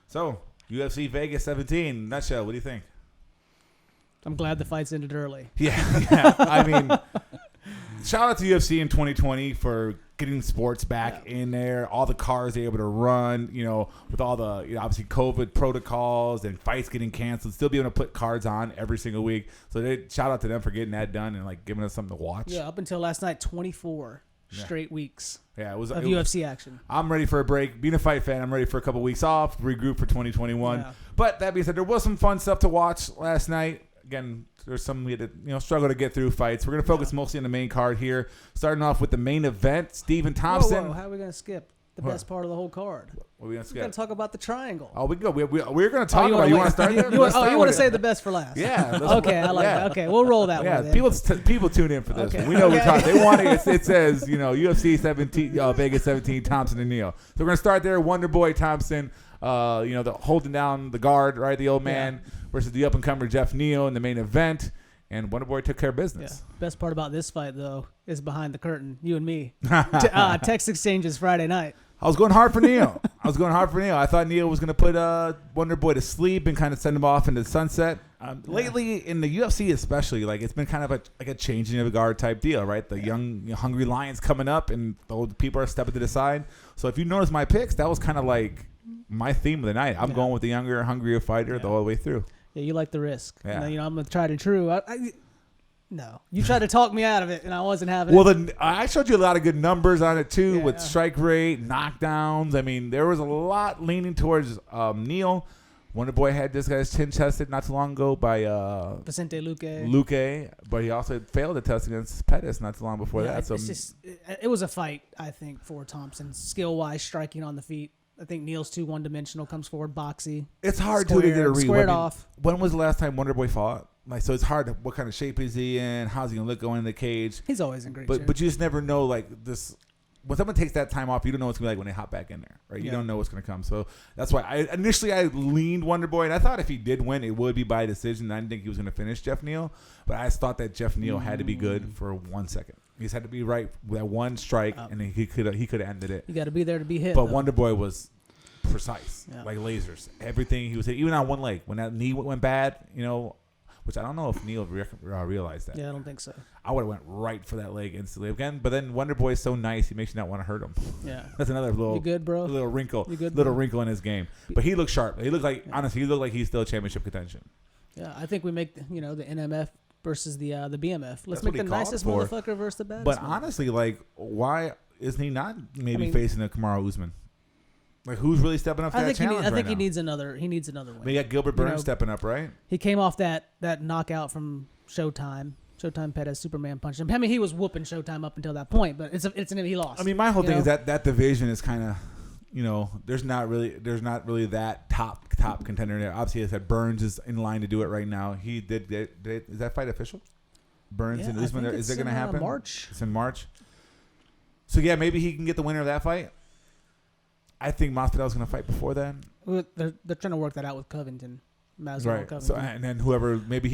So, UFC Vegas 17, nutshell, what do you think? I'm glad the fights ended early. Yeah. I mean, shout out to UFC in 2020 for getting sports back in there. All the cars they're able to run, with all the, obviously COVID protocols and fights getting canceled, still be able to put cards on every single week. So shout out to them for getting that done and giving us something to watch. Yeah, up until last night, 24 straight weeks. Yeah, it was UFC action. I'm ready for a break. Being a fight fan, I'm ready for a couple weeks off, regroup for 2021. Yeah. But that being said, there was some fun stuff to watch last night. Again, there's some we had to struggle to get through fights. We're going to focus mostly on the main card here. Starting off with the main event, Stephen Thompson. Whoa, how are we going to skip the best part of the whole card? What are we going to skip? We're going to talk about the triangle. Oh, we can go. We're going to talk about it. You want to start there? You want to say the best for last? Yeah. Okay, I like that. Okay, we'll roll that one. People tune in for this one. We know we talk. They want it. It says, UFC 17, Vegas 17, Thompson and Neal. So we're going to start there. Wonder Boy Thompson, the holding down the guard, right? The old man versus the up-and-comer Jeff Neal in the main event. And Wonder Boy took care of business. Yeah. Best part about this fight, though, is behind the curtain. You and me. Text exchanges Friday night. I was going hard for Neal. I thought Neal was going to put Wonder Boy to sleep and kind of send him off into the sunset. Lately, in the UFC especially, it's been kind of a changing of the guard type deal, right? The young, hungry lions coming up and the old people are stepping to the side. So if you notice my picks, that was kind of my theme of the night. I'm going with the younger, hungrier fighter the whole way through. Yeah, you like the risk. Yeah. I'm the tried and true. No. You tried to talk me out of it, and I wasn't having it. Well, I showed you a lot of good numbers on it, too, with strike rate, knockdowns. I mean, there was a lot leaning towards Neal. Wonder Boy had this guy's chin tested not too long ago by Vicente Luque, but he also failed the test against Pettis not too long before that. So it was a fight, I think, for Thompson. Skill-wise, striking on the feet. I think Neal's too one-dimensional, comes forward boxy. It's hard to get a read. Squared off. When was the last time Wonder Boy fought? So it's hard. What kind of shape is he in? How's he going to look going in the cage? He's always in great shape. But you just never know, this. When someone takes that time off, you don't know what's going to be like when they hop back in there, right? You don't know what's going to come. So that's why I leaned Wonder Boy, and I thought if he did win, it would be by decision. I didn't think he was going to finish Jeff Neal, but I just thought that Jeff Neal had to be good for 1 second. He just had to be right with that one strike, and then he could have ended it. You got to be there to be hit. But Wonder Boy was precise, like lasers. Everything he was hitting, even on one leg. When that knee went bad, which I don't know if Neal realized that. Yeah, I don't think so. I would have went right for that leg instantly again. But then Wonder Boy is so nice, he makes you not want to hurt him. Yeah, that's another little. You good, bro? Little wrinkle. You good, little wrinkle in his game. But he looks sharp. He looked like honestly, he looked like he's still championship contention. Yeah, I think we make the NMF versus the BMF. Let's make the nicest motherfucker versus the baddest. But honestly, why isn't he not facing a Kamaru Usman? Who's really stepping up to that challenge I think he needs another win. We got Gilbert Burns stepping up, right? He came off that knockout from Showtime. Showtime Pettis, Superman punched him. I mean, he was whooping Showtime up until that point, but he lost. I mean, my whole thing is that division is kind of, there's not really that top contender there. Obviously, I said Burns is in line to do it right now. He did. Is that fight official? Burns and Usman. Is it going to happen? March. It's in March. So yeah, maybe he can get the winner of that fight. I think Masvidal's going to fight before then. They're trying to work that out with Covington. Masvidal, right. Covington. So and then whoever maybe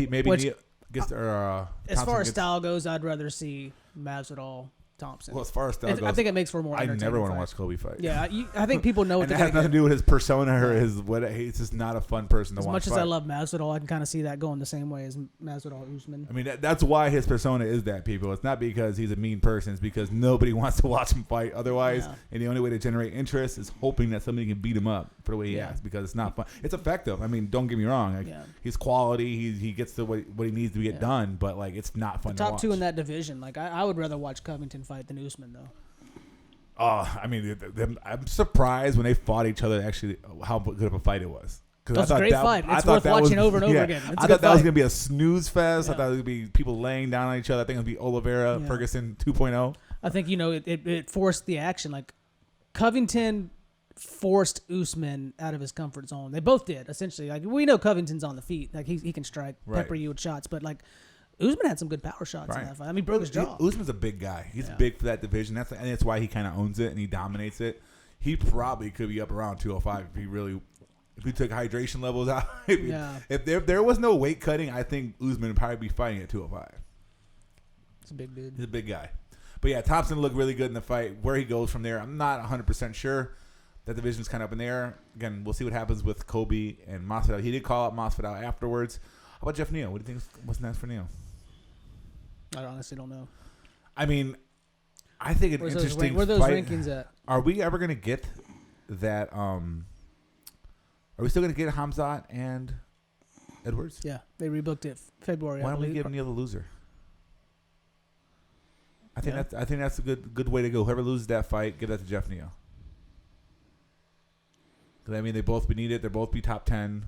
gets as far as style goes, I'd rather see Masvidal Thompson. Well, as far as style goes, I think it makes for a more. I never want to watch Kobe fight. Yeah, I think people know what that has nothing to do with his persona or his what. He's just not a fun person to watch. As much as I love Masvidal, I can kind of see that going the same way as Masvidal Usman. I mean, that's why his persona is that, people. It's not because he's a mean person. It's because nobody wants to watch him fight otherwise. Yeah. And the only way to generate interest is hoping that somebody can beat him up for the way he acts, because it's not fun. It's effective. I mean, don't get me wrong. He's quality. He gets to what he needs to get done. But it's not fun. The top to watch. Two in that division. I would rather watch Covington fight than Usman though. I mean, I'm surprised when they fought each other. Actually, how good of a fight it was. That's a great fight. It's worth watching over and over again. I thought that was going to be a snooze fest. I thought it was going to be people laying down on each other. I think it would be Oliveira, Ferguson 2.0. I think, it forced the action. Covington forced Usman out of his comfort zone. They both did, essentially. We know Covington's on the feet. He can strike, pepper you with shots. But, Usman had some good power shots in that fight. I mean, broke his jaw. Usman's a big guy. He's big for that division. That's why he kind of owns it and he dominates it. He probably could be up around 205 if he took hydration levels out. If there was no weight cutting, I think Usman would probably be fighting at 205. He's a big dude. He's a big guy. But yeah, Thompson looked really good in the fight. Where he goes from there, I'm not 100% sure. That division's kind of up in the air. Again, we'll see what happens with Kobe and Masvidal. He did call out Masvidal afterwards. How about Jeff Neal? What do you think? What's next for Neal? I honestly don't know. I mean, I think an interesting. Where are those fight. rankings at? Are we ever going to get that? Are we still going to get Hamzat and Edwards? Yeah, they rebooked it February. Why don't we give Neal the loser? I think that's a good way to go. Whoever loses that fight, give that to Jeff Neal. Because I mean, they both need it. They'll both be top 10.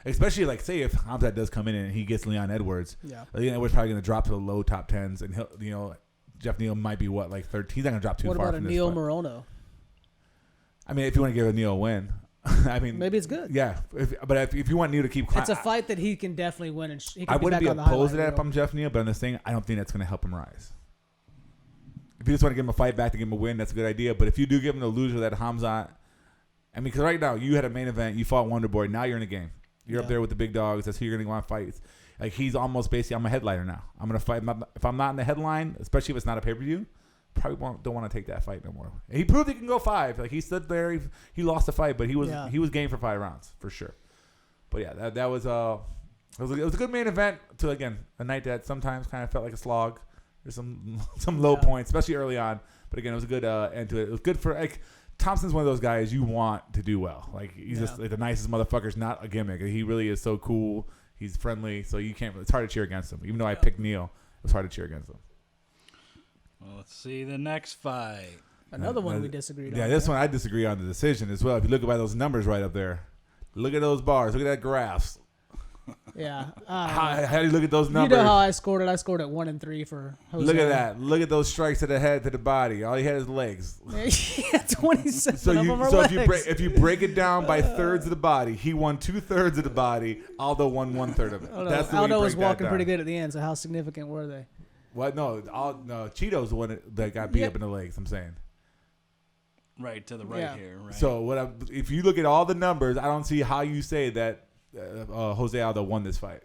Especially like, say if Hamzat does come in and he gets Leon Edwards, Leon Edwards probably going to drop to the low top 10s, and he'll, Jeff Neal might be like 13. He's not going to drop too far. What about from a this Neal fight. Morono? I mean, if you want to give a Neal a win, I mean, maybe it's good. Yeah, but if you want Neal to keep, it's a fight that he can definitely win, and he can I wouldn't be back opposed to that if I'm Jeff Neal, but on this thing, I don't think that's going to help him rise. If you just want to give him a fight back to give him a win, that's a good idea. But if you do give him the loser, that Hamzat, I mean, because right now you had a main event, you fought Wonder Boy, now you're in the game. You're up there with the big dogs. That's who you're going to want to fight. Like, he's almost basically, I'm a headliner now. I'm going to fight. If I'm not in the headline, especially if it's not a pay-per-view, probably don't want to take that fight no more. And he proved he can go 5. Like, he stood there. He lost the fight, but he was game for 5 rounds for sure. But yeah, that was it was a good main event to, again, a night that sometimes kind of felt like a slog. There's some low points, especially early on. But again, it was a good end to it. It was good for, like, Thompson's one of those guys you want to do well. Like, he's just like the nicest motherfucker's not a gimmick. He really is so cool. He's friendly, so you can't. It's hard to cheer against him. Even though I picked Neal, it was hard to cheer against him. Well, let's see the next fight. Another one we disagreed on. Yeah, this one I disagree on the decision as well. If you look at those numbers right up there, look at those bars. Look at that graphs. Yeah. How do you look at those numbers? You know how I scored it? I scored at 1-3 for Jose. Look at that. Look at those strikes to the head, to the body. All he had is legs. Yeah, 27 of them are legs. If you break it down by thirds of the body, he won 2/3 of the body. Aldo won 1/3 of it. That's the way Aldo you was break that walking down. pretty good at the end, so how significant were they? What? No, Cheeto's the one that got beat up in the legs, I'm saying. Right, to the right here. Right. So if you look at all the numbers, I don't see how you say that Jose Aldo won this fight.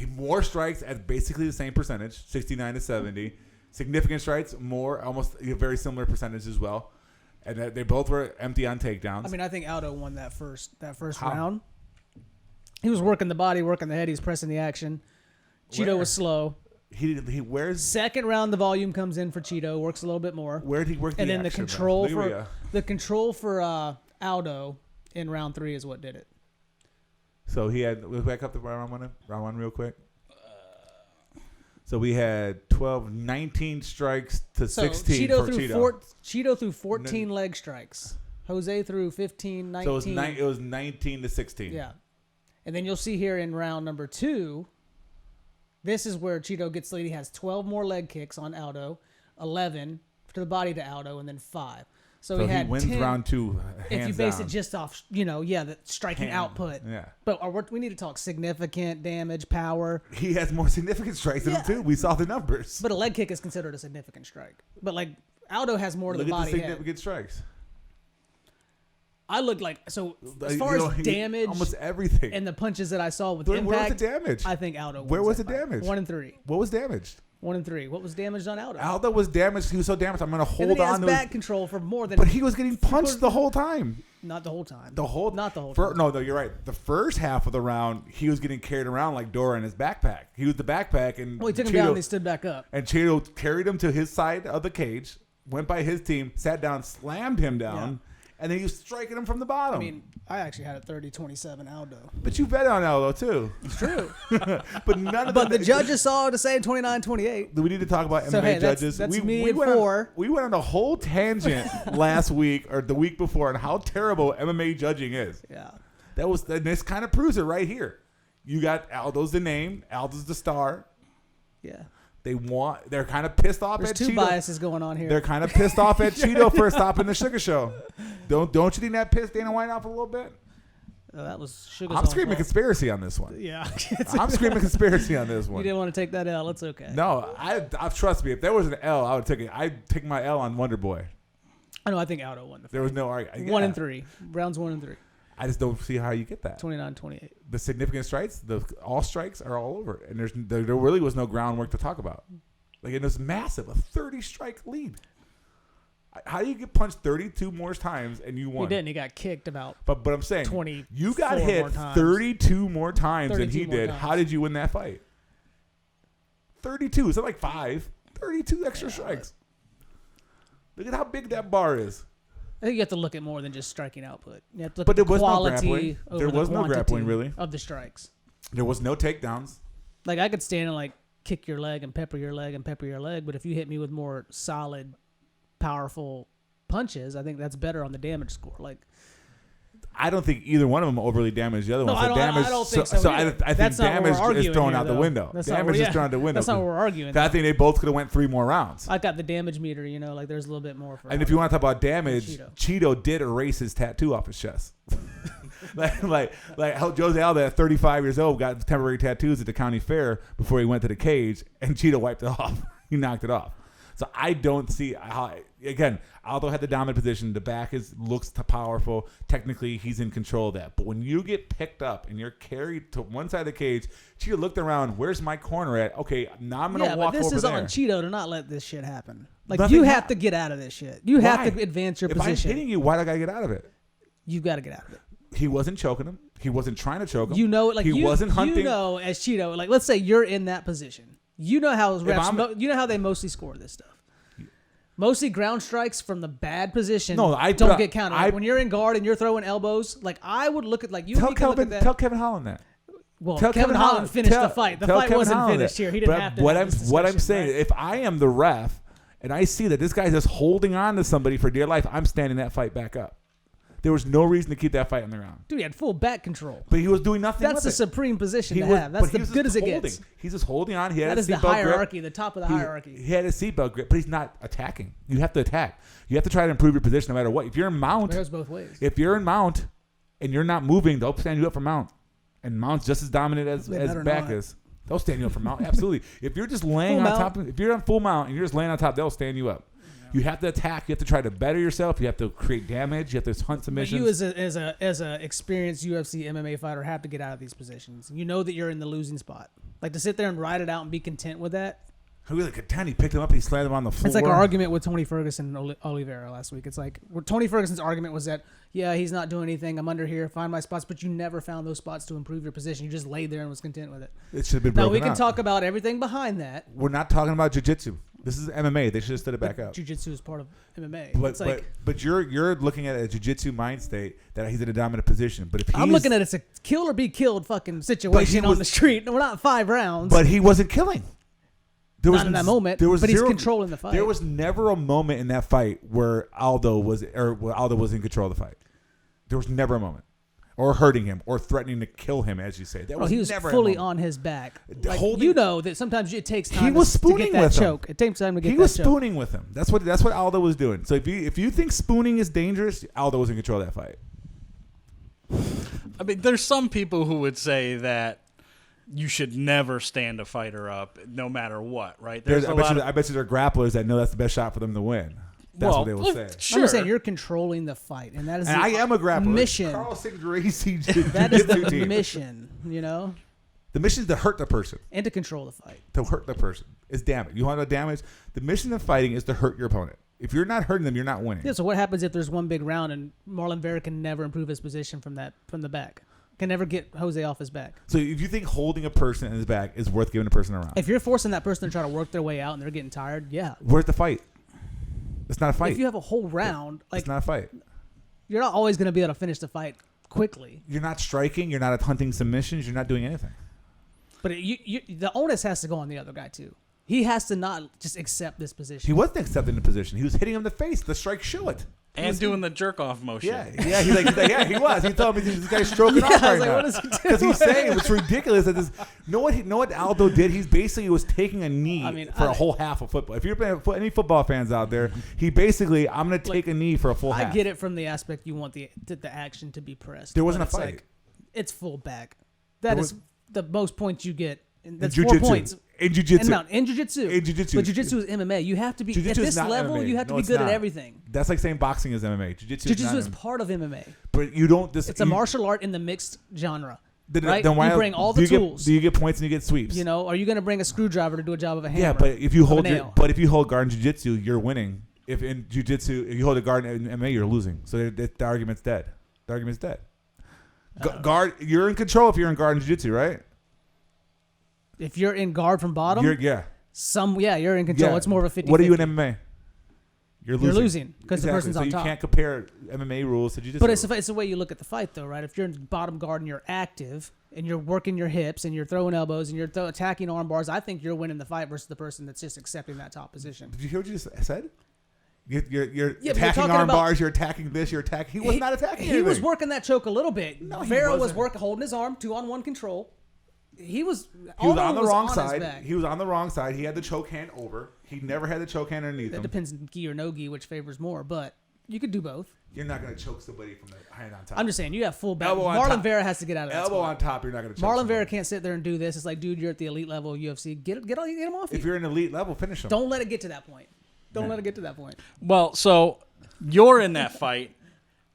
More strikes at basically the same percentage, 69-70. Significant strikes, more, almost a very similar percentage as well. And they both were empty on takedowns. I mean, I think Aldo won that first round. He was working the body, working the head. He was pressing the action. Cheeto was slow. Where's second round? The volume comes in for Cheeto, works a little bit more. Where did he work? And the then action, the control for Aldo in round 3 is what did it. So he had. We'll back up to round one real quick. So we had 19 strikes to 16 for Cheeto. Cheeto threw 14 leg strikes. Jose threw 15, 19. So it was 19 to 16. Yeah. And then you'll see here in round number 2, this is where Cheeto gets lead. He has 12 more leg kicks on Aldo, 11 to the body to Aldo, and then 5. So he had wins 10, round 2. If you base down. it just off, the striking output. Yeah. But we need to talk significant damage, power. He has more significant strikes than him too. We saw the numbers. But a leg kick is considered a significant strike. But like Aldo has more to the body. Look at the significant strikes. I looked like as far as damage, almost everything, and the punches that I saw with Where impact. was the damage? I think Aldo. Where was the damage? 1-3. What was damaged? 1-3. What was damaged on Aldo? Aldo was damaged. He was so damaged. I'm going to hold and then on he has to back control for more than. But he was getting punched the whole time. Not the whole time. Not the whole time. No, you're right. The first half of the round, he was getting carried around like Dora in his backpack. He was the backpack, and he took him down and he stood back up. And Cheeto carried him to his side of the cage, went by his team, sat down, slammed him down. And then he was striking him from the bottom. I mean, I actually had a 30-27 Aldo. But you bet on Aldo, too. It's true. But none of the judges saw the same 29-28. We need to talk about MMA judges. That's me and 4. We went on a whole tangent last week or the week before on how terrible MMA judging is. Yeah. This kind of proves it right here. You got Aldo's the name. Aldo's the star. Yeah. They're kind of pissed off at Cheeto. There's 2 biases going on here. They're kind of pissed off at Cheeto for stopping the Sugar Show. Don't you think that pissed Dana White off a little bit? That was Sugar's I'm screaming conspiracy on this one. Yeah. I'm screaming conspiracy on this one. You didn't want to take that L. It's okay. No, I trust me. If there was an L, I would take it. I'd take my L on Wonder Boy. I know. I think Aldo won the fight. There was no argument. 1-3. Rounds 1-3. I just don't see how you get that. 29-28. The significant strikes, all strikes are all over, and there really was no groundwork to talk about. Like, it was massive, a 30-strike lead. How do you get punched 32 more times and you won? He didn't. He got kicked about. But I'm saying 20. You got hit 32 more times than he did. Times. How did you win that fight? 32. Is that like 5? 32 extra strikes. Look at how big that bar is. I think you have to look at more than just striking output. You have to look But at there the was no quality grappling. There was no grappling, really. of the strikes. There was no takedowns. Like I could stand and like kick your leg and pepper your leg and pepper your leg, but if you hit me with more solid, powerful punches, I think that's better on the damage score. Like I don't think either one of them overly damaged the other one. I don't think so. I think damage is thrown out the window. Damage is thrown out the window. That's not what we're arguing. I think they both could have went 3 more rounds. I got the damage meter, like there's a little bit more for. And if you want to talk about damage, Cheeto did erase his tattoo off his chest. like how Jose Aldo at 35 years old got temporary tattoos at the county fair before he went to the cage, and Cheeto wiped it off. He knocked it off. So I don't see how. Again, Aldo had the dominant position. The back looks powerful. Technically, he's in control of that. But when you get picked up and you're carried to one side of the cage, Cheeto looked around. Where's my corner at? Okay, now I'm gonna walk over there. This is on Cheeto to not let this shit happen. Like you have to get out of this shit. You have to advance your position. If I'm hitting you, why do I gotta get out of it? You got to get out of it. He wasn't choking him. He wasn't trying to choke him. He wasn't hunting. As Cheeto, like let's say you're in that position. You know how they mostly score this stuff. Mostly ground strikes from the bad position don't get counted. When you're in guard and you're throwing elbows, like I would look at tell Kevin Holland that. Well, Kevin Holland finished the fight. The fight wasn't finished here. He didn't have to. What I'm saying, if I am the ref and I see that this guy's just holding on to somebody for dear life, I'm standing that fight back up. There was no reason to keep that fight on the ground. Dude, he had full back control. But he was doing nothing That's the supreme position to have. That's as good as it gets. He's just holding on. He had that is the hierarchy, the top of the hierarchy. He had a seatbelt grip, but he's not attacking. You have to attack. You have to try to improve your position no matter what. If you're in mount, it goes both ways. If you're in mount and you're not moving, they'll stand you up for mount. And mount's just as dominant as back is. They'll stand you up for mount. Absolutely. If you're just laying on top, if you're on full mount and you're just laying on top, they'll stand you up. You have to attack. You have to try to better yourself. You have to create damage. You have to hunt submissions. But you as a experienced UFC MMA fighter have to get out of these positions. You know that you're in the losing spot. Like to sit there and ride it out and be content with that. Who really content? He picked him up and he slammed him on the floor. It's like our argument with Tony Ferguson and Oliveira last week. It's like Tony Ferguson's argument was that, he's not doing anything. I'm under here. Find my spots. But you never found those spots to improve your position. You just laid there and was content with it. It should have been broken Now, we can talk about everything behind that. We're not talking about jiu-jitsu. This is MMA. They should have stood it back up. Jiu-jitsu is part of MMA. But you're looking at a jiu-jitsu mind state that he's in a dominant position. But if I'm looking at it's a kill or be killed fucking situation on the street. We're not 5 rounds. But he wasn't killing. Not in that moment. But he's controlling the fight. There was never a moment in that fight where Aldo was in control of the fight. There was never a moment. Or hurting him, or threatening to kill him, as you say. He was never fully on his back. That sometimes it takes time to get that choke. It takes time to get that choke. He was spooning with him. That's what Aldo was doing. So if you think spooning is dangerous, Aldo was in control of that fight. I mean, there's some people who would say that you should never stand a fighter up, no matter what, right? I bet you there are grapplers that know that's the best shot for them to win. That's what they will say. Sure. I'm saying you're controlling the fight, and that is I am a grappler. Mission. Carlson Gracie. That is the mission. The mission is to hurt the person and to control the fight. To hurt the person is damage. You want to know damage? The mission of fighting is to hurt your opponent. If you're not hurting them, you're not winning. Yeah. So what happens if there's one big round and Marlon Vera can never improve his position from the back? Can never get Jose off his back. So if you think holding a person in his back is worth giving a person a round, if you're forcing that person to try to work their way out and they're getting tired, where's the fight? It's not a fight. If you have a whole round, it's not a fight. You're not always going to be able to finish the fight quickly. You're not striking. You're not hunting submissions. You're not doing anything. But the onus has to go on the other guy too. He has to not just accept this position. He wasn't accepting the position. He was hitting him in the face. The strike show it. And doing the jerk off motion. Yeah. He's like, he was. He told me this guy's stroking off right now. What is he doing? Because he's saying it's ridiculous that this. Know what Aldo did? He's basically was taking a knee for a whole half of football. If you're playing any football fans out there, he basically I'm going to take a knee for a full half. I get it from the aspect you want the action to be pressed. There wasn't a fight. It's full back. That is the most points you get. That's 4 points. In jiu-jitsu. In jiu-jitsu. But jiu-jitsu is MMA. You have to be, at this level, MMA. You have to be good at everything. That's like saying boxing is MMA. Jiu-jitsu is part of MMA. But you don't... It's a martial art in the mixed genre. Right? Then why you bring all the tools. Do you get points and you get sweeps? Are you going to bring a screwdriver to do a job of a hammer? Yeah, but if you hold guard in jiu-jitsu, you're winning if in jiu-jitsu, if you hold a guard in MMA, you're losing. So the argument's dead. The argument's dead. Guard, you're in control if you're in guard in jiu-jitsu, right? If you're in guard from bottom, You're in control. Yeah. It's more of a 50-50. What are you in MMA? You're losing because the person's on top. So you can't compare MMA rules to jiu-jitsu. But it's the way you look at the fight, though, right? If you're in bottom guard and you're active and you're working your hips and you're throwing elbows and you're attacking arm bars, I think you're winning the fight versus the person that's just accepting that top position. Did you hear what you just said? You're Yeah, attacking arm bars. You're attacking this. You're attacking. He was not attacking. He was working that choke a little bit. No, Vera was holding his arm 2-on-1 control. He was on the wrong side. He was on the wrong side. He had the choke hand over. He never had the choke hand underneath him. It depends on gi or no gi, which favors more, but you could do both. You're not going to choke somebody from the hand on top. I'm just saying, you have full back. Elbow on Marlon top. Vera has to get out of that Elbow spot. on top, you're not going to choke Marlon somebody. Vera can't sit there and do this. It's like, dude, you're at the elite level of UFC. Get him off you. If you're in elite level, finish him. Don't let it get to that point. Don't let it get to that point. Well, so you're in that fight.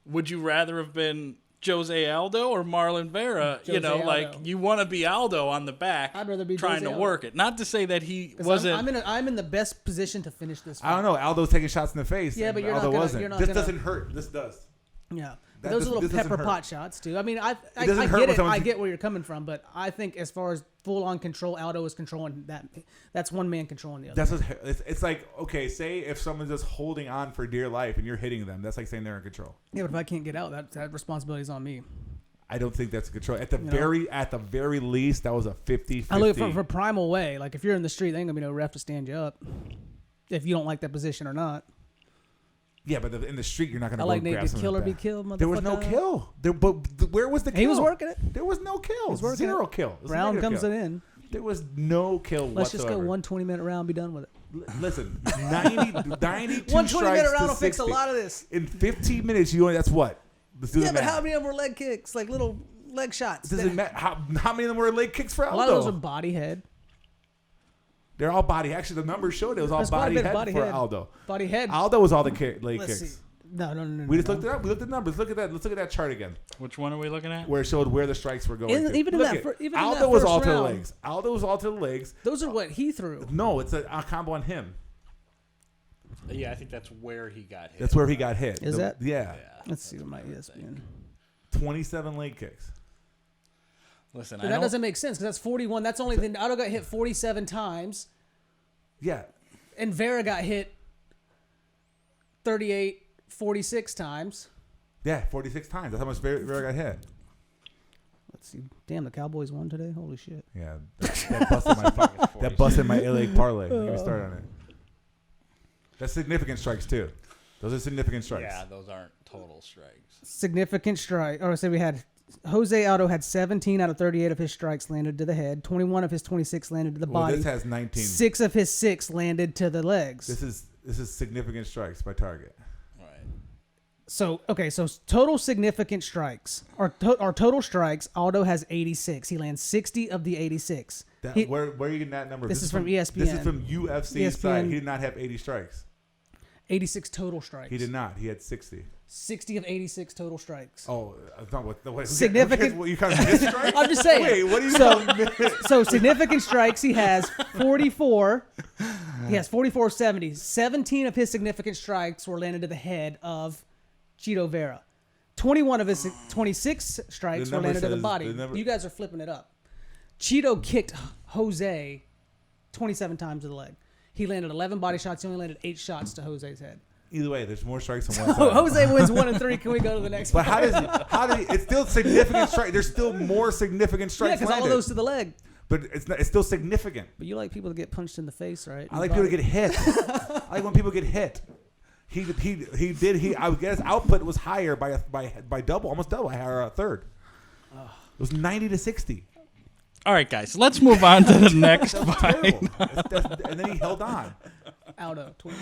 Would you rather have been Jose Aldo or Marlon Vera? Jose Like Aldo. you want to be Aldo on the back. I'd rather be trying Jose to Aldo. work it. Not to say that he wasn't. I'm in the best position to finish this fight. I don't know. Aldo's taking shots in the face. Yeah, but you're Aldo not gonna- wasn't. you're not This gonna- doesn't hurt. This does. Yeah. That Those does- little this doesn't pepper hurt. pot shots, too. I mean, I doesn't hurt get when it. someone's- I get where you're coming from, but I think as far as full-on control, Aldo is controlling that. That's one man controlling the other. That's what, it's like, okay, say if someone's just holding on for dear life and you're hitting them, that's like saying they're in control. Yeah, but if I can't get out, that responsibility is on me. I don't think that's control. At the very least, that was a 50-50. I look for primal way. Like if you're in the street, there ain't gonna be no ref to stand you up if you don't like that position or not. Yeah, but in the street, you're not going to I go like Nate grab to someone kill or in the be back. killed, motherfucker. There was no kill. Where was the kill? He was working it. There was no kill. was working Zero it. kill. It was a Round negative comes kill. it in. There was no kill Let's just whatsoever. go 1 20-minute round, be done with it. Listen, 92 1 strikes 20-minute round to will fix a 60. lot of this. In 15 minutes, that's what? Let's do Yeah, the but math. how many of them were leg kicks, like little leg shots? Doesn't matter. How many of them were leg kicks for A Aldo? lot of those are body head. They're all body. Actually, the numbers showed it was all There's quite a body bit of head body for head. Aldo. Body head. Aldo was all the leg Let's kicks. see. No. We just looked it up. We looked at the numbers. Look at that. Let's look at that chart again, Which one are we looking at? where it showed where the strikes were going. Even in Look that it. fir- even in Aldo that was first all to the round. legs. Aldo was all to the legs. Those are what he threw. No, it's a combo on him. Yeah, I think that's where he got hit. That's where he got hit. Is that? Yeah. Let's see what my ESPN. 27 leg kicks. Listen, But that doesn't make sense because that's 41. That's only the Aldo got hit 47 times, Yeah. and Vera got hit 38, 46 times. Yeah, 46 times. That's how much Vera got hit. Let's see. Damn, the Cowboys won today. Holy shit. Yeah. That busted my A-leg parlay. Let me start on it. That's significant strikes, too. Those are significant strikes. Yeah, those aren't total strikes. Significant strike. Or say we had Jose Aldo had 17 out of 38 of his strikes landed to the head. 21 of his 26 landed to the Well, body. this has 19. 6 of his 6 landed to the legs. This is significant strikes by target. Right. So total significant strikes or total strikes. Aldo has 86. He lands 60 of the 86. Where are you getting that number? This is from ESPN. This is from UFC side. ESPN. He did not have 80 strikes. 86 total strikes. He did not. He had 60. 60 of 86 total strikes. Oh, that's not what. Wait, Significant- What, you kind of missed strikes? I'm just saying. Wait, what do you mean? So significant strikes, he has 44. He has 44 of 70. 17 of his significant strikes were landed to the head of Chito Vera. 21 of his 26 strikes The were number landed to the says- body. the number- You guys are flipping it up. Cheeto kicked Jose 27 times to the leg. He landed 11 body shots. He only landed 8 shots to Jose's head. Either way, there's more strikes on one side. Jose wins 1 and 3. Can we go to the next But one? how does it's still significant strike? There's still more significant Yeah, strikes because all of landed. those to the leg. But it's still significant. But you like people to get punched in the face, right? I like people to get hit. I like when people get hit. I would guess output was higher by double, almost double, or a third. It was 90 to 60. All right, guys, let's move on to the next That was fight. terrible. And then he held on. Aldo, 29-28.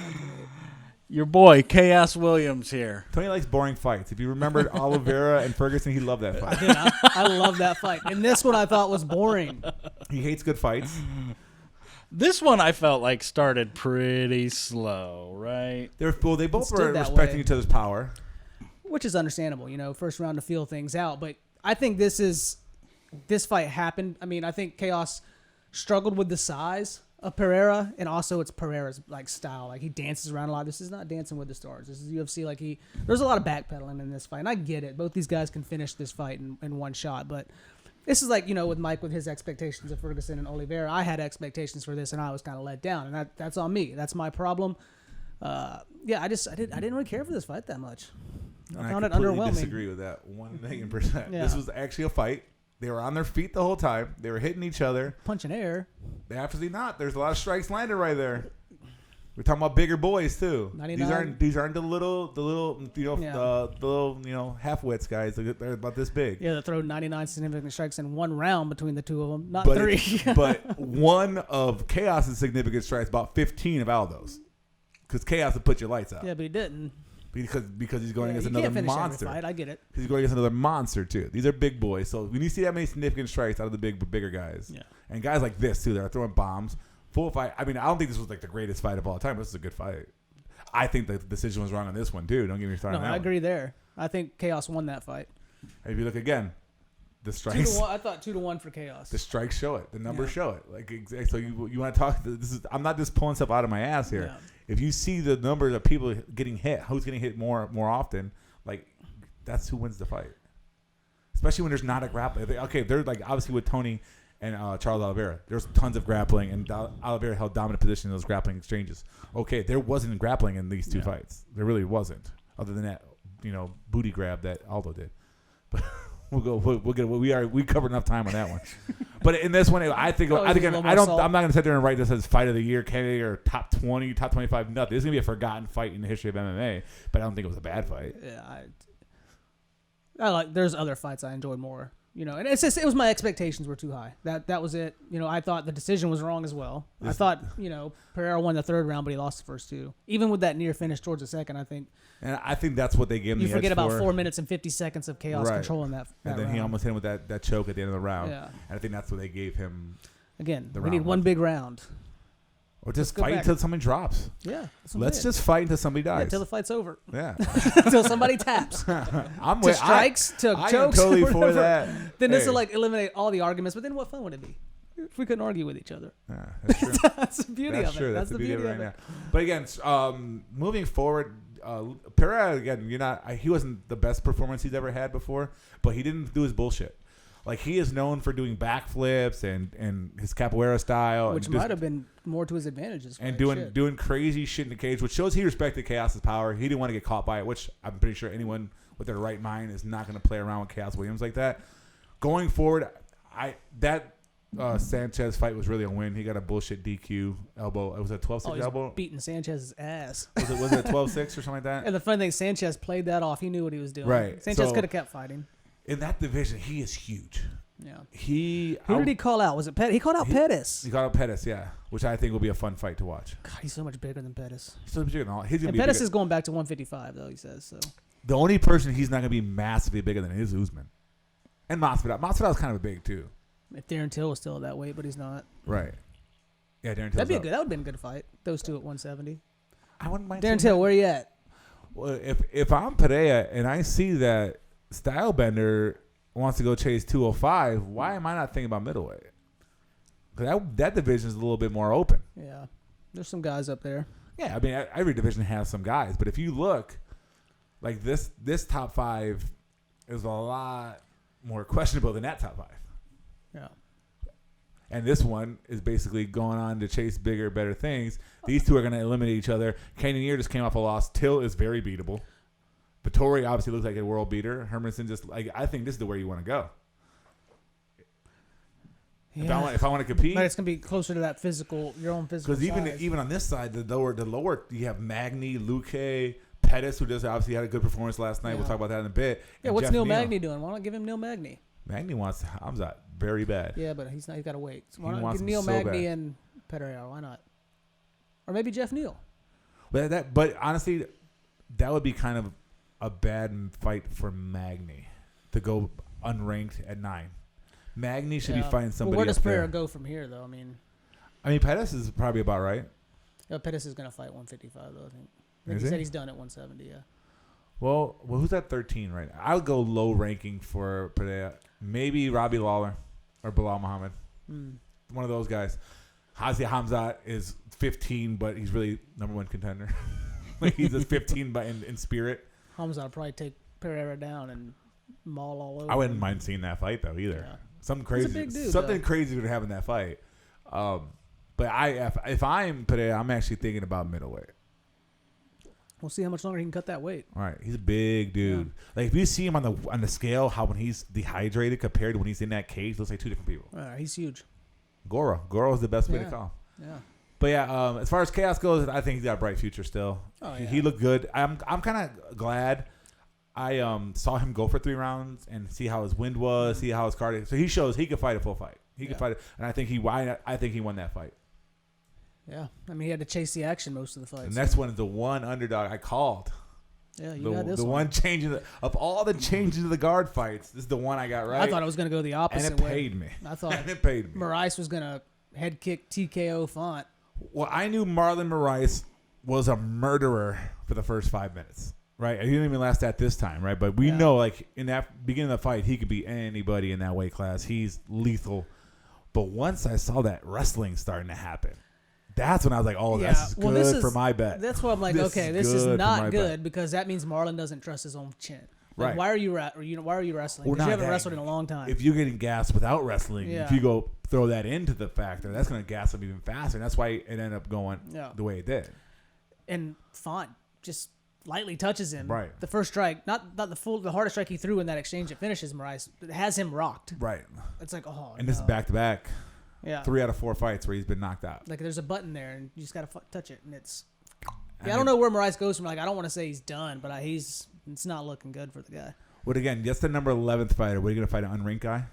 Your boy, Chaos Williams here. Tony likes boring fights. If you remembered Oliveira and Ferguson, he loved that fight. Dude, I love that fight. And this one I thought was boring. He hates good fights. This one I felt like started pretty slow, right? They both stood were that respecting way. each other's power. Which is understandable, first round to feel things out. But I think this fight happened. I mean, I think Chaos struggled with the size of Pereira, and also it's Pereira's like style. Like he dances around a lot. This is not Dancing with the Stars. This is UFC. Like there's a lot of backpedaling in this fight, and I get it. Both these guys can finish this fight in one shot, but this is like, with Mike with his expectations of Ferguson and Oliveira. I had expectations for this, and I was kind of let down, and that's on me. That's my problem. I didn't really care for this fight that much. I found it underwhelming. Disagree with that 1,000,000%. Yeah. This was actually a fight. They were on their feet the whole time. They were hitting each other. Punching air. Absolutely not. There's a lot of strikes landed right there. We're talking about bigger boys too. 99. These aren't the little half-wits guys. They're about this big. Yeah, they throw 99 significant strikes in one round between the two of them, not but 3. But one of Chaos's significant strikes, about 15 of Aldo's, because Chaos would put your lights out. Yeah, but he didn't. Because he's going against you can't another finish every monster. fight. I get it. He's going against another monster too. These are big boys. So when you see that many significant strikes out of the bigger guys, and guys like this too, that are throwing bombs, full fight. I mean, I don't think this was like the greatest fight of all time. But this is a good fight. I think the decision was wrong on this one too. Don't get me started. No, on that I agree there. I think Chaos won that fight. And if you look again, the strikes. 2-1. I thought 2-1 for Chaos. The strikes show it. The numbers show it. Like exactly. So you want to talk? This is. I'm not just pulling stuff out of my ass here. Yeah. If you see the numbers of people getting hit, who's getting hit more often, like that's who wins the fight. Especially when there's not a grappling. Okay, they're like obviously with Tony and Charles Oliveira, there's tons of grappling, and Oliveira held dominant position in those grappling exchanges. Okay, there wasn't grappling in these two fights. There really wasn't, other than that, booty grab that Aldo did. But we covered enough time on that one. But in this one, I'm not going to sit there and write this as fight of the year candidate or top 20, top 25. Nothing. This is going to be a forgotten fight in the history of MMA. But I don't think it was a bad fight. Yeah, there's other fights I enjoyed more. And it's just, it was my expectations were too high. That was it. I thought the decision was wrong as well. I thought, Pereira won the third round, but he lost the first two. Even with that near finish towards the second, I think. And I think that's what they gave him the edge for. You forget about 4 minutes and 50 seconds of Chaos controlling that and then round. he almost hit him with that choke at the end of the round. Yeah. And I think that's what they gave him. Again, we need one big round. Or just fight until somebody drops. Yeah. Let's just fight until somebody dies. Until the fight's over. Yeah. Until somebody taps. To strikes, to chokes. I am totally for that. Then this will eliminate all the arguments. But then what fun would it be if we couldn't argue with each other? Yeah, that's true. That's the beauty of it. True. That's the beauty of it. Now. But again, moving forward, Pereira again, he wasn't the best performance he's ever had before, but he didn't do his bullshit. Like he is known for doing backflips and his capoeira style, which might have been more to his advantages. And doing crazy shit in the cage, which shows he respected Chaos's power. He didn't want to get caught by it, which I'm pretty sure anyone with their right mind is not going to play around with Chaos Williams like that. Going forward, Sanchez fight was really a win. He got a bullshit DQ elbow. It was a 12-6 elbow. Beating Sanchez's ass. Was it a 12-6 or something like that? And the funny thing, Sanchez played that off. He knew what he was doing. Right. Sanchez could have kept fighting. In that division, he is huge. Yeah. Who did he call out? Was it Pettis? He called out Pettis. He called out Pettis, yeah. Which I think will be a fun fight to watch. God, he's so much bigger than Pettis. He's so much bigger than all. And Pettis is going back to 155, though, he says. So the only person he's not going to be massively bigger than is Usman. And Masvidal. Masvidal's kind of big, too. If Darren Till was still at that weight, but he's not. Right. Yeah, Darren Till. That would have been a good fight. Those two at 170. I wouldn't mind. Darren Till, where you at? Well, if I'm Pereira and I see that Stylebender wants to go chase 205, why am I not thinking about middleweight? Because that division is a little bit more open. Yeah. There's some guys up there. Yeah, I mean, every division has some guys. But if you look, like this top five is a lot more questionable than that top five. Yeah. And this one is basically going on to chase bigger, better things. These two are going to eliminate each other. Cannonier just came off a loss. Till is very beatable. Vittori obviously looks like a world beater. Hermanson I think this is the way you want to go. Yeah. If I want to compete, but it's gonna be closer to that your own physical. Because even on this side, the lower, you have Magny, Luque, Pettis, who just obviously had a good performance last night. Yeah. We'll talk about that in a bit. Yeah, what's Neal Magny doing? Why not give him Neal Magny? Magny wants Hamzat very bad. Yeah, but he's got to wait. So why not give Neal Magny and Pereira? Why not? Or maybe Jeff Neal. But honestly, that would be kind of a bad fight for Magny to go unranked at 9. Magny should be fighting somebody. Where does Pereira go from here, though? I mean, Pettis is probably about right. Yeah, Pettis is going to fight 155, though. I think he said he's done at 170. Yeah. Well, who's at 13 right now? I would go low ranking for Pereira. Maybe Robbie Lawler or Bilal Muhammad. One of those guys. Hazi Hamzat is 15, but he's really number 1 contender. Like he's just 15, but in spirit. Hamzat will probably take Pereira down and maul all over. I wouldn't mind seeing that fight though either. Yeah. Something crazy, big dude, something though. crazy would happen in that fight. But if I'm Pereira, I'm actually thinking about middleweight. We'll see how much longer he can cut that weight. All right, he's a big dude. Yeah. Like if you see him on the scale, how when he's dehydrated compared to when he's in that cage, looks like 2 different people. He's huge. Goro is the best way to call. Yeah. But yeah, as far as Chaos goes, I think he's got a bright future still. Oh, yeah. He looked good. I'm kind of glad I saw him go for 3 rounds and see how his wind was, see how his cardio. So he shows he could fight a full fight. He could fight it, and I think he won that fight. Yeah, I mean he had to chase the action most of the fights. The next one is the one underdog I called. Yeah, you got this the one changing of all the changes of the guard fights. This is the one I got right. I thought it was going to go the opposite and it way. paid me. I thought and it paid me. Moraes was going to head kick TKO Font. Well, I knew Marlon Moraes was a murderer for the first 5 minutes, right? He didn't even last that this time, right? But we know, like, in that beginning of the fight, he could beat anybody in that weight class. He's lethal. But once I saw that wrestling starting to happen, that's when I was like, oh, this is good for my bet. That's why I'm like, this is not good because that means Marlon doesn't trust his own chin. Like, right. Why are you wrestling? Because you haven't wrestled in a long time. If you're getting gassed without wrestling, if you go throw that into the factor, that's going to gas him even faster. And that's why it ended up going the way it did. And Font just lightly touches him. Right. The first strike, not the hardest strike he threw in that exchange that finishes Moraes, it has him rocked. Right. It's like, and this is back to back. Yeah. 3 out of 4 fights where he's been knocked out. Like there's a button there and you just got to touch it. And it's, I don't know where Moraes goes from. Like, I don't want to say he's done, but it's not looking good for the guy. But again, that's the number 11th fighter. What are you going to fight, an unranked guy?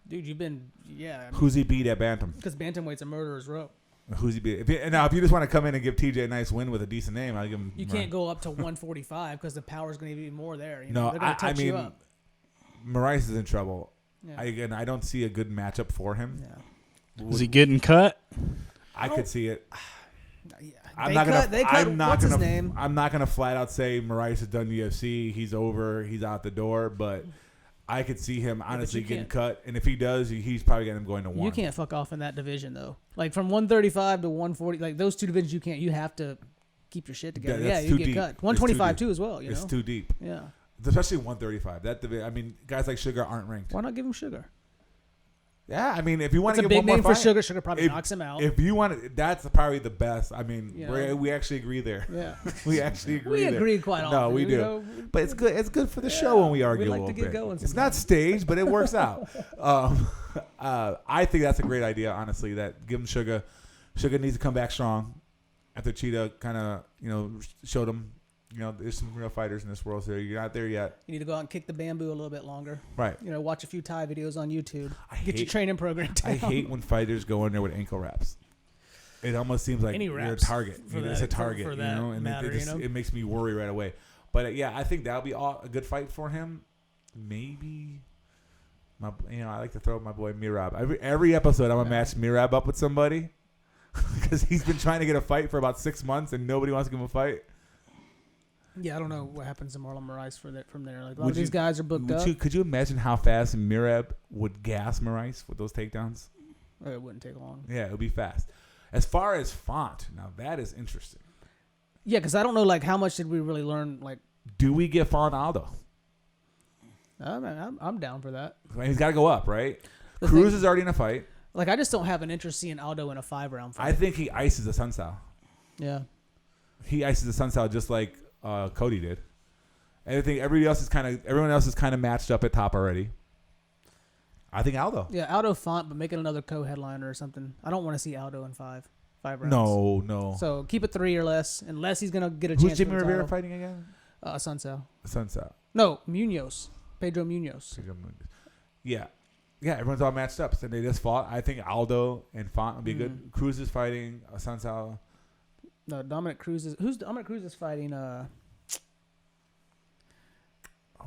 Dude, you've been, Who's he beat at Bantam? Because Bantamweight's a murderer's row. Who's he beat? If you just want to come in and give TJ a nice win with a decent name, I'll give him. You can't go up to 145 because the power's going to be more there. No, they're going to touch you up. Moraes is in trouble. Yeah. I don't see a good matchup for him. Yeah. Is he getting cut? I could see it. Yeah. I'm not gonna flat out say Moraes has done UFC. He's over. He's out the door. But I could see him honestly getting cut. And if he does, he's probably got him going to 1. You can't fuck off in that division though. Like from 135 to 140, like those 2 divisions, you can't. You have to keep your shit together. You get cut. 125 too as well. It's too deep. Yeah. Especially 135. I mean, guys like Sugar aren't ranked. Why not give him Sugar? Yeah, I mean, if you want to give one more name for fight, Sugar probably knocks him out. If you want, that's probably the best. I mean, we actually agree there. Yeah, we actually agree. We agree quite often. No, we do. But it's good. It's good for the show when we argue a little bit. It's not staged, but it works out. I think that's a great idea. Honestly, that give him Sugar. Sugar needs to come back strong after Cheetah kind of showed him. There's some real fighters in this world, so you're not there yet. You need to go out and kick the bamboo a little bit longer. Right. Watch a few Thai videos on YouTube. Get your training program down. I hate when fighters go in there with ankle wraps. It almost seems like you're a target. It's a target, for that and matter, it makes me worry right away. But I think that'll be a good fight for him. Maybe, I like to throw my boy Mirab. Every episode, I'm gonna match Mirab up with somebody because he's been trying to get a fight for about 6 months and nobody wants to give him a fight. Yeah, I don't know what happens to Marlon Moraes from there. Like a lot of these guys are booked up. Could you imagine how fast Mirab would gas Moraes with those takedowns? It wouldn't take long. Yeah, it would be fast. As far as Font, now that is interesting. Yeah, because I don't know, like, how much did we really learn? Like, do we get Font Aldo? I'm down for that. I mean, he's got to go up, right? Cruz is already in a fight. Like, I just don't have an interest seeing Aldo in a 5-round fight. I think he ices the Sunsao. Yeah. He ices the Sunsao just like Cody did. Everyone else is kind of matched up at top already. I think Aldo. Yeah, Aldo Font, but make it another co-headliner or something. I don't want to see Aldo in 5 rounds. No. So keep it 3 or less, unless he's gonna get a chance. Who's Jimmy Rivera fighting again? Sunsao. No, Munoz. Pedro Munoz. Yeah. Everyone's all matched up, so they just fought. I think Aldo and Font would be good. Cruz is fighting Sunsao. No, Dominic Cruz is. Who's Dominic Cruz is fighting? Oh,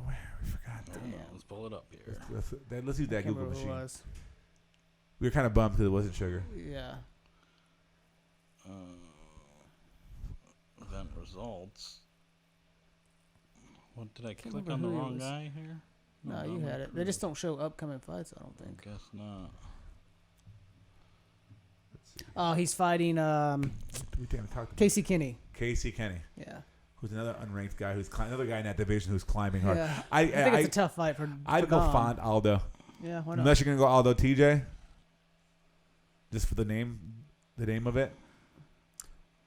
we forgot. Let's pull it up here. Let's use that Google machine. Was. We were kind of bummed because it wasn't Sugar. Yeah. Event results. What did I click on the wrong guy here? No, you had it. They just don't show upcoming fights, I don't think. I guess not. Let's Oh, he's fighting Casey Kenny. Casey Kenny. Yeah. Who's another unranked guy another guy in that division who's climbing hard. Yeah. I think it's a tough fight for I'd go Font Aldo. Yeah, why not? Unless you're gonna go Aldo TJ. Just for the name of it.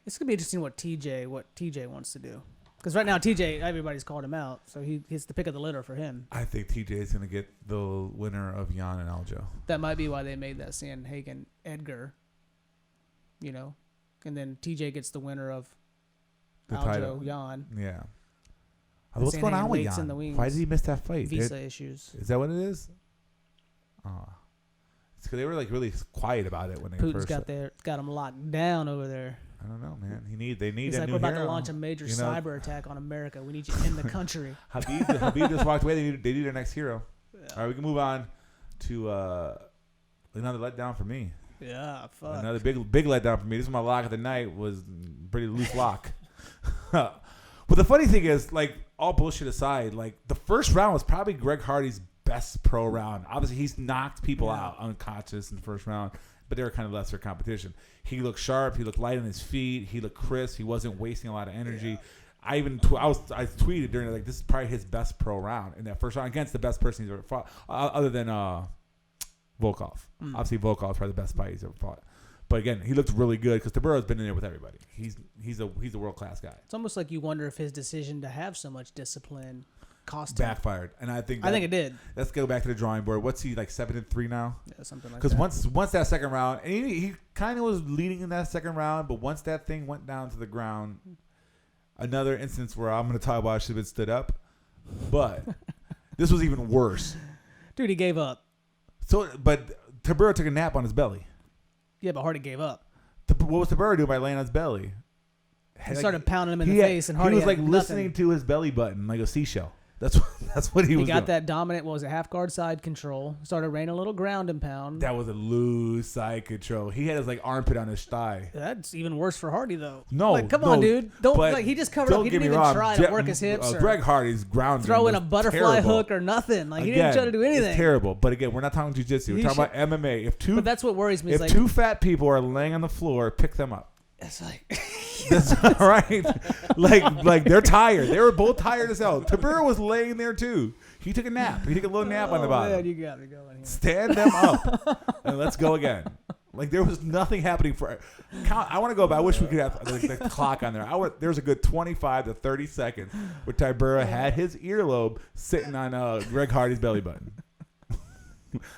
It's gonna be interesting what TJ wants to do. Because right now TJ, everybody's called him out, so he's the pick of the litter for him. I think TJ is gonna get the winner of Jan and Aljo. That might be why they made that Sandhagen Edgar. You know, and then TJ gets the winner of The Aljo title. Jan. Yeah. What's going on with Jan? Why did he miss that fight? Visa issues. Is that what it is? It's because they were like really quiet about it when they Putin's first. got him locked down over there. I don't know, man. They need He's a like, new we're about hero. to launch a major cyber attack on America. We need you in the country. Habib just walked away. They need their next hero. Yeah. All right, we can move on to another letdown for me. Yeah, fuck. Another big letdown for me. This is my lock of the night. Was pretty loose lock. But the funny thing is, like, all bullshit aside, like, the first round was probably Greg Hardy's best pro round. Obviously, he's knocked people out unconscious in the first round, but they were kind of lesser competition. He looked sharp. He looked light on his feet. He looked crisp. He wasn't wasting a lot of energy. Yeah. I tweeted during it, like, this is probably his best pro round in that first round against the best person he's ever fought, other than Volkov. Obviously, Volkov is probably the best fight he's ever fought. But again, he looked really good because Taburo's been in there with everybody. He's a world class guy. It's almost like you wonder if his decision to have so much discipline cost him. Backfired, and I think it did. Let's go back to the drawing board. What's he like 7-3 now? Yeah, something like that. Because once that second round, and he kind of was leading in that second round, but once that thing went down to the ground, another instance where I'm going to talk about I should have been stood up, but this was even worse. Dude, he gave up. So, but Taburo took a nap on his belly. Yeah, but Hardy gave up. What was Taburo doing by laying on his belly? He started pounding him in the face, and Hardy was like had listening nothing. to his belly button like a seashell. That's what he was doing. He got that dominant, half guard side control. Started raining a little ground and pound. That was a loose side control. He had his like armpit on his thigh. That's even worse for Hardy though. No, like, come on, dude. He just covered up. He didn't even wrong. try to work his hips. Greg Hardy's ground. Throw in a butterfly hook or nothing. Like, he didn't try to do anything. It's terrible. But again, we're not talking jiu-jitsu. We're talking about MMA. But that's what worries me. If two fat people are laying on the floor, pick them up. It's like that's all right. Like they're tired. They were both tired as hell. Taburo was laying there too. He took a nap. He took a little nap on the bottom. Man, you got me going here. Stand them up and let's go again. Like there was nothing happening for. I want to go, but I wish we could have the clock on there. There's a good 25 to 30 seconds where Taburo had his earlobe sitting on Greg Hardy's belly button.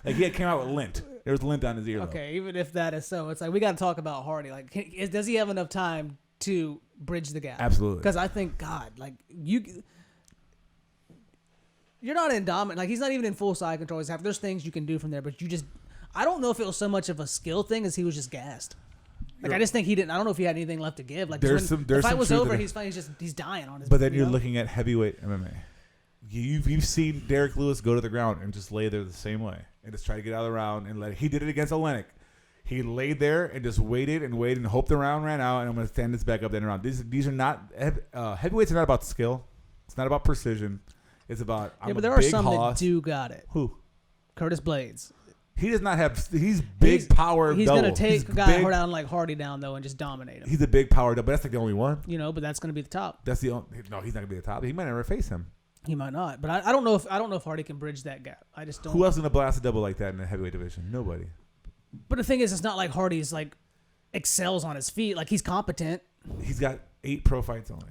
Like he came out with lint. There was lint on his earlobe. Okay, even if that is so, it's like we got to talk about Hardy. Like, does he have enough time to bridge the gap? Absolutely. Because I think you're not in dominant. Like, he's not even in full side control. There's things you can do from there, but I don't know if it was so much of a skill thing as he was just gassed. Like, I just think he didn't. I don't know if he had anything left to give. Like, the fight was over. He's fine. He's dying on his. But then you're looking at heavyweight MMA. You've seen Derek Lewis go to the ground and just lay there the same way and just try to get out of the round and he did it against Olenek. He laid there and just waited and hoped the round ran out, and I'm going to stand this back up then around. These are not heavyweights are not about skill. It's not about precision. It's about but there are some that do got it. Who? Curtis Blades. He does not have. He's big power. He's going to take a guy down like Hardy down though and just dominate him. He's a big power double, but that's like the only one. But that's going to be the top. That's the only. No, he's not going to be the top. He might never face him. He might not, but I don't know if Hardy can bridge that gap. I just don't. Who else is going to blast a double like that in the heavyweight division? Nobody. But the thing is, it's not like Hardy's like excels on his feet. Like, he's competent. He's got 8 pro fights only.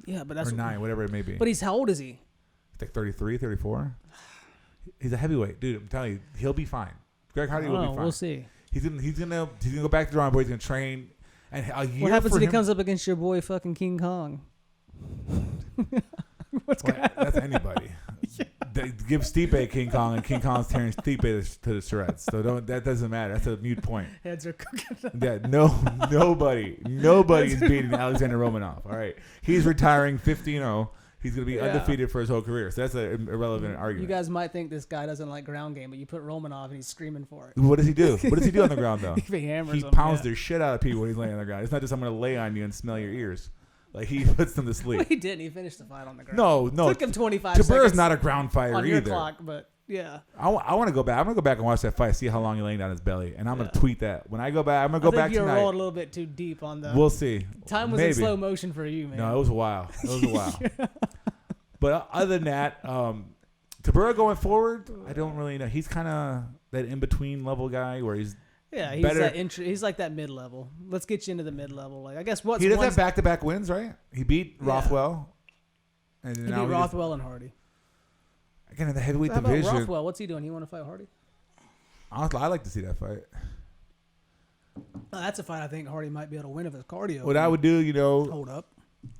Yeah, but that's or 9, whatever it may be. But how old is he? He's like 33, 34. He's a heavyweight, dude. I'm telling you, he'll be fine. Greg Hardy will be fine. We'll see. He's gonna go back to the drawing board. He's gonna train. And what happens if he comes up against your boy fucking King Kong? That's anybody. Yeah. Give Stipe King Kong, and King Kong's tearing Stipe to the shreds. So that doesn't matter. That's a mute point. Heads are cooking. Yeah, nobody is beating Alexander Romanov. All right, he's retiring 15-0. He's going to be undefeated for his whole career. So that's an irrelevant argument. You guys might think this guy doesn't like ground game, but you put Romanov and he's screaming for it. What does he do? What does he do on the ground, though? He pounds their shit out of people when he's laying on the ground. It's not just I'm going to lay on you and smell your ears. Like, he puts them to sleep. Well, he didn't. He finished the fight on the ground. No. It took him 25 seconds. Taburo's not a ground fighter on your either. Clock, but Yeah. I want to go back. I'm gonna go back and watch that fight. See how long he laying down his belly, and I'm gonna tweet that when I go back. I'm gonna go back you're tonight. rolling a little bit too deep on the. We'll see. Time was in slow motion for you, man. No, it was a while. It was a while. But other than that, Tabura going forward, I don't really know. He's kind of that in between level guy where he's he's better. He's like that mid level. Let's get you into the mid level. Like I guess he does have back-to-back wins, right? He beat Rothwell, and he beat Rothwell and Hardy. Again, in the heavyweight How about division. Rothwell? What's he doing? He want to fight Hardy? Honestly, I like to see that fight. That's a fight I think Hardy might be able to win if his cardio. What I would do, hold up.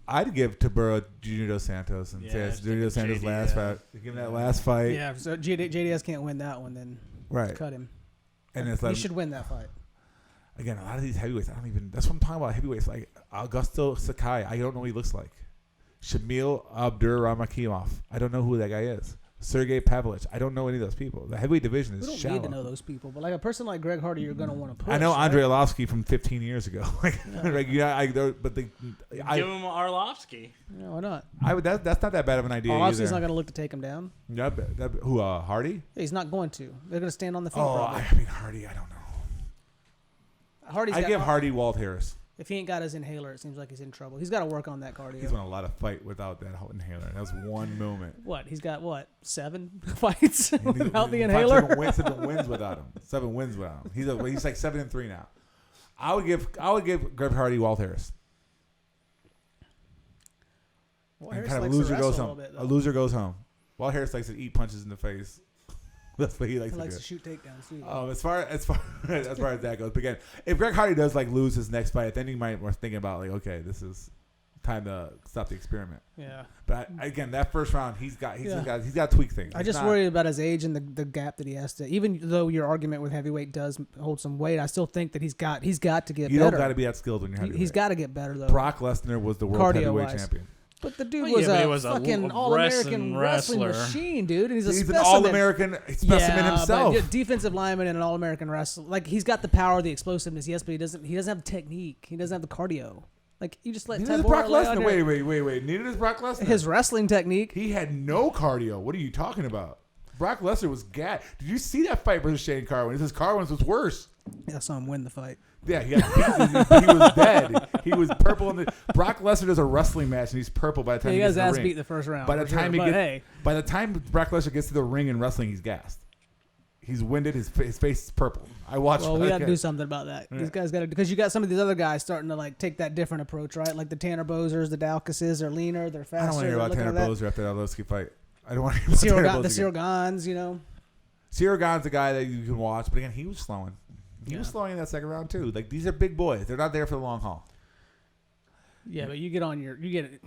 I'd give Tabura Junior Dos Santos and say it's Junior Dos Santos' last fight. Give him that last fight. Yeah, so JDS can't win that one, then cut him. And it's he should win that fight. Again, a lot of these heavyweights, I don't even. That's what I'm talking about. Heavyweights like Augusto Sakai. I don't know what he looks like. Shamil Abduramakimov. I don't know who that guy is. Sergey Pavlovich. I don't know any of those people. The heavyweight division is shallow. We don't need to know those people, but like a person like Greg Hardy, you're going to want to push. I know right? Andrei Arlovsky from 15 years ago. Give him Arlovsky. Yeah, why not? That's not that bad of an idea. Arlovsky's not going to look to take him down. Who? Hardy? Yeah, he's not going to. They're going to stand on the feet. Hardy. I don't know. I give Hardy Walt Harris. If he ain't got his inhaler, it seems like he's in trouble. He's got to work on that cardio. He's won a lot of fight without that inhaler. That was one moment. What? He's got 7 fights without the inhaler? 7 wins without him. 7 wins without him. He's like 7-3 now. I would give Greg Hardy Walt Harris. Walt Harris kind of likes loser to goes wrestle home. A loser loser goes home. Walt Harris likes to eat punches in the face. That's what he likes to shoot takedowns too. As far as that goes, but again, if Greg Hardy does lose his next fight, then he might be thinking about okay, this is time to stop the experiment. Yeah. But again, that first round, he's got to tweak things. I just worry about his age and the gap that he has to. Even though your argument with heavyweight does hold some weight, I still think that he's got to get better. You don't got to be that skilled when you're heavyweight. He's got to get better though. Brock Lesnar was the world heavyweight champion. But the dude was a fucking all-American wrestling machine, dude. And he's a specimen. An all-American specimen himself. But defensive lineman and an all-American wrestler. Like he's got the power, the explosiveness, yes, but he doesn't have the technique. He doesn't have the cardio. Like you just let Neither does Brock Lesnar. Wait. Neither does Brock Lesnar. His wrestling technique. He had no cardio. What are you talking about? Brock Lesnar was gassed. Did you see that fight versus Shane Carwin? He says Carwin's was worse. Yeah, I saw him win the fight. Yeah, he got beat. He was dead. He was purple. Brock Lesnar does a wrestling match and he's purple by the time he gets to the ring. He got his ass beat the first round. By the time Brock Lesnar gets to the ring in wrestling, he's gassed. He's winded. His face is purple. I watched. Well, we got to do something about that. Yeah. These guys got to, because you got some of these other guys starting to take that different approach, right? Like the Tanner Bozers, the Dalkases. They're leaner. They're faster. I don't want to hear about Tanner Bozer after that Arlovsky fight. I don't want to hear about Tanner Bozer. The Cyril Gans, Cyril Gans, the guy that you can watch, but again, he was slowing. He was slowing in that second round too. These are big boys. They're not there for the long haul. Yeah, but you get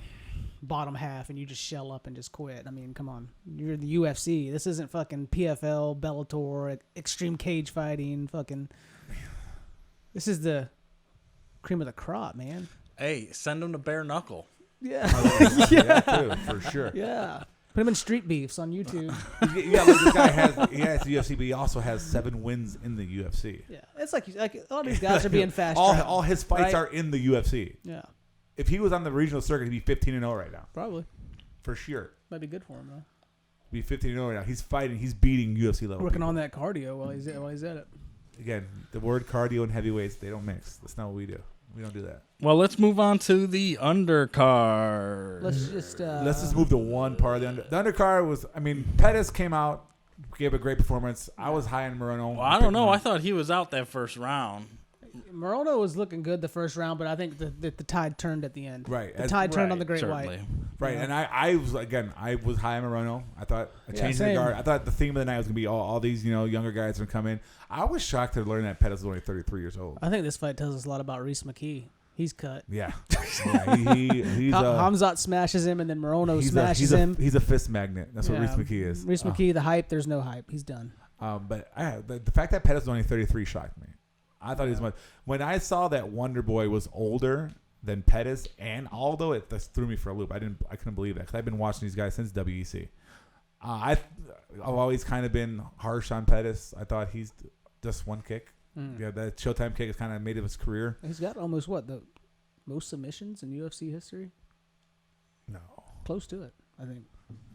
bottom half and you just shell up and just quit. I mean, come on. You're the UFC. This isn't fucking PFL, Bellator, Extreme Cage Fighting, fucking. This is the cream of the crop, man. Hey, send them to bare knuckle. Yeah. Yeah, too, for sure. Yeah. Put him in Street Beefs on YouTube. Yeah, this guy has the UFC, but he also has 7 wins in the UFC. Yeah, it's like all these guys are being fast. All his fights are in the UFC. Yeah. If he was on the regional circuit, he'd be 15-0 right now. Probably. For sure. Might be good for him though. Be 15-0 right now. He's fighting. He's beating UFC level. Working on that cardio while he's at it. Again, the word cardio and heavyweights, they don't mix. That's not what we do. We don't do that. Well, let's move on to the undercard. Let's just move to one part of the undercard. The undercard was, Pettis came out, gave a great performance. I was high on Moreno. Well, I don't know. I thought he was out that first round. Morono was looking good the first round, but I think the tide turned at the end. Right. The tide turned on the Great White. Right. Yeah. And I was high on Morono. I thought a change in the guard. I thought the theme of the night was going to be all these, younger guys going to come in. I was shocked to learn that Pettis was only 33 years old. I think this fight tells us a lot about Reese McKee. He's cut. Yeah. He's Hamzat smashes him, and then Morono smashes him. He's a fist magnet. That's what Reese McKee is. Reese McKee, the hype, there's no hype. He's done. But the fact that Pettis was only 33 shocked me. I thought he was much. When I saw that Wonder Boy was older than Pettis and Aldo, it just threw me for a loop. I couldn't believe that because I've been watching these guys since WEC. I've always kind of been harsh on Pettis. I thought he's just one kick. Yeah, that Showtime kick has kind of made him his career. He's got almost the most submissions in UFC history. No, close to it. I think.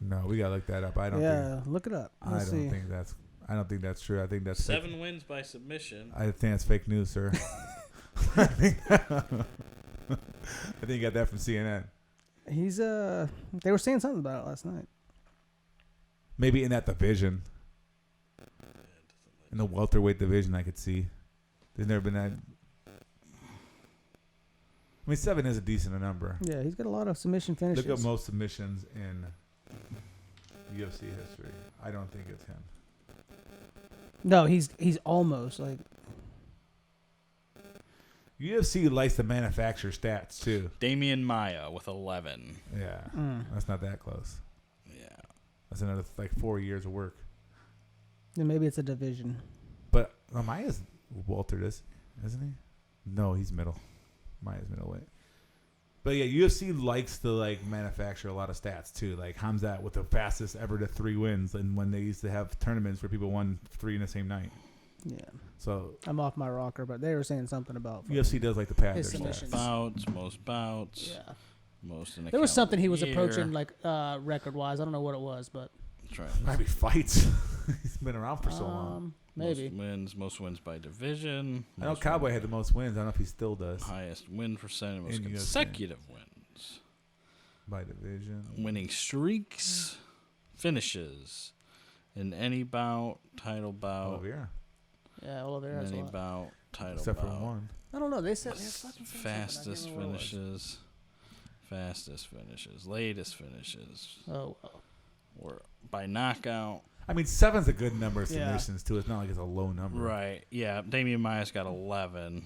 No, we gotta look that up. I don't. Yeah, look it up. I don't think that's. I don't think that's true. I think that's 7 wins by submission. I think that's fake news, sir. I think you got that from CNN. He's They were saying something about it last night. Maybe in that division, in the welterweight division, I could see. There's never been that. I mean, 7 is a decent number. Yeah, he's got a lot of submission finishes. Look at most submissions in UFC history. I don't think it's him. No, he's almost like. UFC likes to manufacture stats too. Damian Maia with 11. Yeah, that's not that close. Yeah, that's another 4 years of work. Then maybe it's a division. But Maia's welter, isn't he? No, he's middle. Maia's middleweight. But yeah, UFC likes to manufacture a lot of stats too. Like Hamzat with the fastest ever to 3 wins, and when they used to have tournaments where people won 3 in the same night. Yeah. So I'm off my rocker, but they were saying something about UFC does like to pad their his submissions. stats. most bouts. Yeah. Most in a There was something he was year. approaching record wise. I don't know what it was, but That's right. Might be fights. He's been around for so long. Maybe. Most wins by division. I know Cowboy had the most wins. I don't know if he still does. Highest win percentage, most In UFC. consecutive wins. By division. Winning streaks, finishes in any bout, title bout. Oliveira. Yeah, Oliveira has a Any lot. bout, title Except for bout. one. I don't know. They said fucking said Fastest something. I can't remember finishes, latest finishes, what it was. or by knockout. I mean, 7's a good number of Yeah. submissions, too. It's not like it's a low number. Right. Yeah. Damian Maia's got 11.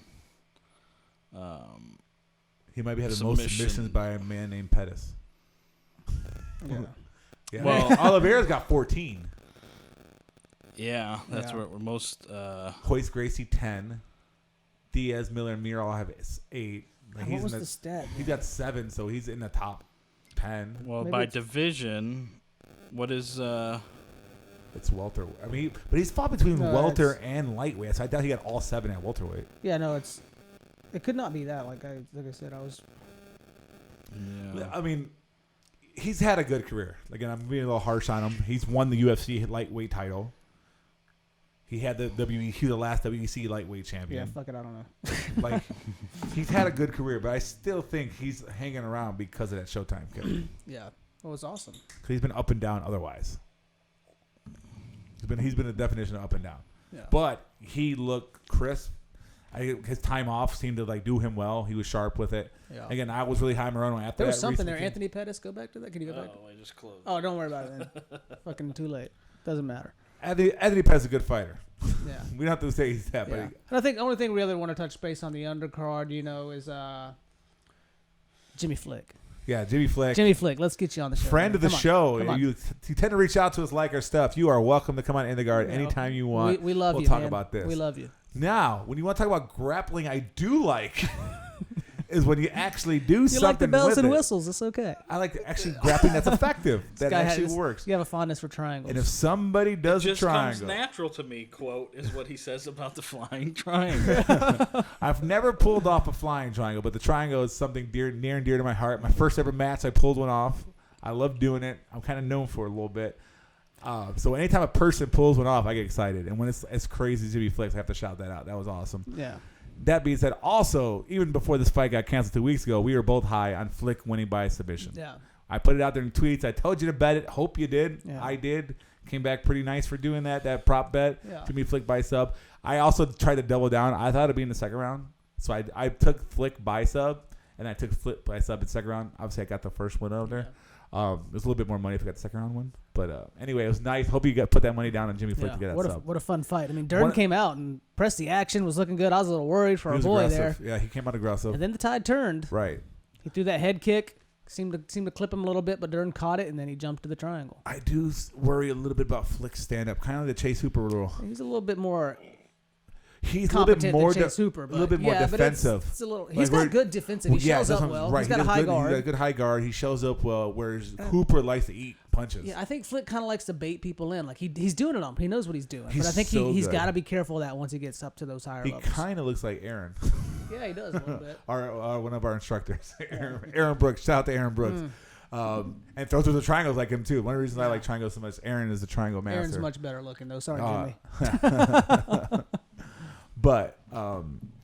He might be had the most submissions by a man named Pettis. Yeah. Yeah. Well- Oliveira's got 14. Yeah, that's Yeah. where we're most. Hoist Gracie, 10. Diaz, Miller, and Mir all have 8. Like, What was the stat? He's got 7, so he's in the top 10. Well, Maybe by it's- division, what is? It's welter. I mean, but he's fought between No, welter it's- and lightweight, so I doubt he got all 7 at welterweight. Yeah, no, it could not be that. Like I said, I was. Yeah. I mean, he's had a good career. Again, I'm being a little harsh on him. He's won the UFC lightweight title. He had the the last WEC lightweight champion. Yeah, fuck it, I don't know. Like, he's had a good career, but I still think he's hanging around because of that Showtime kid. Yeah, it was awesome. Because he's been up and down otherwise. He's been the definition of up and down. Yeah. But he looked crisp. His time off seemed to do him well. He was sharp with it. Yeah. Again, I was really high Moreno after There was that something there. recently. Anthony Pettis, go back to that. Can you go back? I just closed. Oh, don't worry about it then. Fucking too late. Doesn't matter. Anthony Pettis is a good fighter. Yeah. We don't have to say he's that, Yeah. but And I think the only thing we really want to touch base on the undercard, is Jimmy Flick. Jimmy Flick. Jimmy Flick, let's get you on the show. Friend of the Come on. show. Come on. You tend to reach out to us, like our stuff. You are welcome to come on In the Guard anytime you want. We love we'll you. talk man. about this. We love you. Now, when you want to talk about grappling, I do like is when you actually do You something like the bells with and it. whistles. It's okay. I like actually grappling that's effective. That Guy actually has- works. You have a fondness for triangles. And if somebody does Just a comes triangle, natural to me. Quote is what he says about the flying triangle. I've never pulled off a flying triangle, but the triangle is something near and dear to my heart. My first ever match, I pulled one off. I love doing it. I'm kind of known for it a little bit. So anytime a person pulls one off, I get excited. And when it's as crazy as Jimmy Flicks, I have to shout that out. That was awesome. yeah. That being said, also, even before this fight got canceled 2 weeks ago, we were both high on Flick winning by submission. Yeah. I put it out there in tweets. I told you to bet it. Hope you did. Yeah. I did. Came back pretty nice for doing that prop bet. Yeah. Jimmy Flick by sub. I also tried to double down. I thought it'd be in the second round. So I took Flick by sub, and I took Flick by sub in the second round. Obviously, I got the first one over there. It was a little bit more money if I got the second round one. But anyway, it was nice. Hope you put that money down on Jimmy Flick to get that sub. What a fun fight. I mean, Durden came out and pressed the action, was looking good. I was a little worried for He our was boy aggressive. there. Yeah, he came out aggressive. And then the tide turned. Right. He threw that head kick. Seemed to clip him a little bit, but Durden caught it, and then he jumped to the triangle. I do worry a little bit about Flick's stand-up. Kind of like the Chase Hooper rule. He's a little bit more He's a little bit competent more than Chase Hooper. a little bit more but defensive. It's a little. Like He's we're- got good defensive. He shows that's up what- well. Right. He's got a does high good, guard. He's got a good high guard. He shows up well, whereas Hooper likes to eat punches. Yeah, I think Flick kind of likes to bait people in. Like he's doing it on. He knows what he's doing. He's but I think so he's good. got to be careful of that once he gets up to those higher He levels. kind of looks like Aaron, Yeah, he does a little bit. our one of our instructors, Aaron Brooks. Shout out to Aaron Brooks. And throw through the triangles like him too. One of the reasons I like triangles so much. Aaron is the triangle master. Aaron's much better looking though. Sorry, Jimmy. But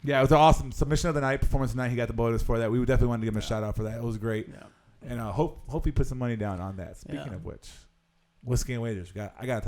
yeah, it was an awesome submission of the night, performance of the night. He got the bonus for that. We would definitely want to give him a shout out for that. It was great. And hope he put some money down on that. Speaking of which, whiskey and wagers. I got to